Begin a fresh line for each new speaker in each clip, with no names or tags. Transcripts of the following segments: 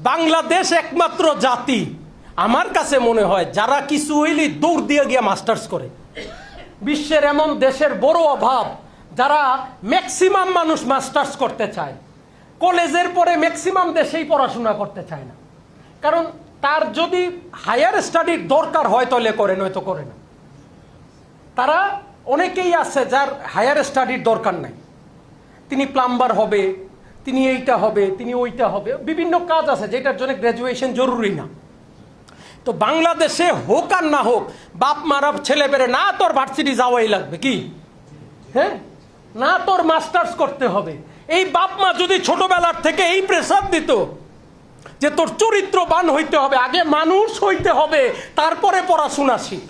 বাংলাদেশ একমাত্র জাতি আমার কাছে মনে হয় যারা কিছু হইলে দৌড় দিয়ে গিয়ে মাস্টার্স করে। বিশ্বের এমন দেশের বড় অভাব, যারা ম্যাক্সিমাম মানুষ মাস্টার্স করতে চায়, কলেজের পরে ম্যাক্সিমাম দেশেই পড়াশোনা করতে চায় না। কারণ তার যদি হায়ার স্টাডির দরকার হয় তাহলে করে, নয়তো করে না। তারা অনেকেই আছে যার হায়ার স্টাডির দরকার নাই, তিনি প্লাম্বার হবে, তিনি এইটা হবে, তিনি ওইটা হবে, বিভিন্ন কাজ আছে যেটার জন্য গ্র্যাজুয়েশন জরুরি না। তো বাংলাদেশে হোক আর না হোক, বাপ মারা ছেলে পেরে না তোর ভার্সিটি যাওয়াই লাগবে, কি হ্যাঁ, না তোর মাস্টার্স করতে হবে। এই বাপ মা যদি ছোটবেলার থেকে এই প্রেসার দিত যে তোর চরিত্রবান হইতে হবে, আগে মানুষ হইতে হবে, তারপরে পড়াশোনা শিখ।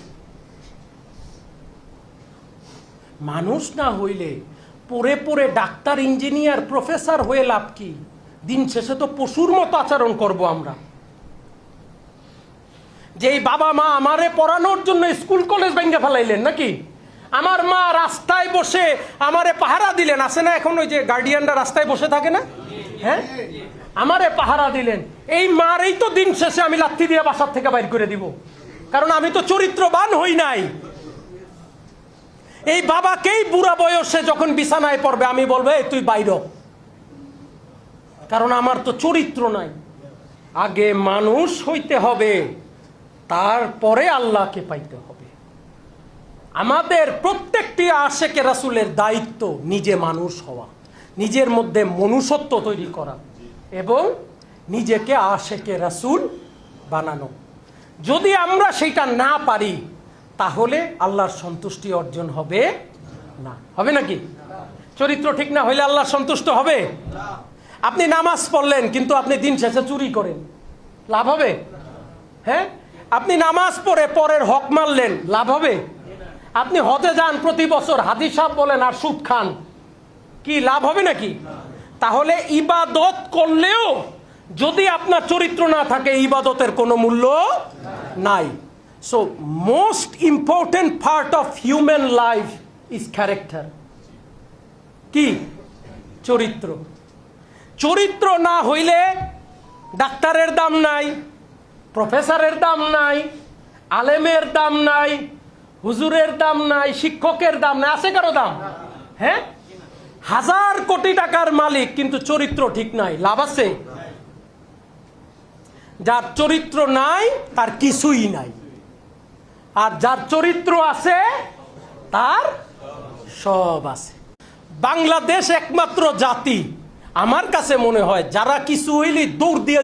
মানুষ না হইলে পড়ে পড়ে ডাক্তার, ইঞ্জিনিয়ার, প্রফেসর হয়ে লাভ কি? দিন শেষে তো পশুর মতো আচরণ করব আমরা। যেই বাবা মা আমারে পড়ানোর জন্য স্কুল কলেজ ভেঙে ফেলাইলেন নাকি, আমার মা রাস্তায় বসে আমারে পাহারা দিলেন, আছে না এখন ওই যে গার্ডিয়ানরা রাস্তায় বসে থাকে না, হ্যাঁ, আমারে পাহারা দিলেন। এই মারেই তো দিন শেষে আমি লাথি দিয়ে বাসার থেকে বাইর করে দিব, কারণ আমি তো চরিত্রবান হই নাই। এই বাবাকেই বুড়া বয়সে যখন বিছানায় পড়বে আমি বলবো এই তুই বাইর, কারণ আমার তো চরিত্র নাই। আগে মানুষ হইতে হবে, তারপরে আল্লাহকে পাইতে হবে। আমাদের প্রত্যেকটি আশেকে রাসূলের দায়িত্ব নিজে মানুষ হওয়া, নিজের মধ্যে মনুষ্যত্ব তৈরি করা এবং নিজেকে আশেকে রাসূল বানানো। যদি আমরা সেটা না পারি তাহলে আল্লাহর সন্তুষ্টি অর্জন হবে না। হবে নাকি? চরিত্র ঠিক না হইলে আল্লাহ সন্তুষ্ট হবে? আপনি নামাজ পড়লেন কিন্তু আপনি দিন শেষে চুরি করেন, লাভ হবে? হ্যাঁ, আপনি নামাজ পড়ে পরের হক মারলেন, লাভ হবে? আপনি হজে যান প্রতি বছর, হাজি সাহেব বলেন আর সুদ খান, কি লাভ হবে নাকি? তাহলে ইবাদত করলেও যদি আপনার চরিত্র না থাকে, ইবাদতের কোনো মূল্য নাই। So most important part of human life is character. কি? চরিত্র। চরিত্র না হইলে ডাক্তারের দাম নাই, প্রফেসরের দাম নাই, আলেমের দাম নাই, হুজুরের দাম নাই, শিক্ষকের দাম নাই। আছে কারো দাম? হ্যাঁ, 1000 কোটি টাকার মালিক কিন্তু চরিত্র ঠিক নাই, লাভ আছে? যার চরিত্র নাই তার কিছুই নাই, আর যার চরিত্র আছে তার সব আছে। বাংলাদেশ একমাত্র জাতি আমার কাছে মনে হয় যারা কিছু হইলে দৌড় দিয়ে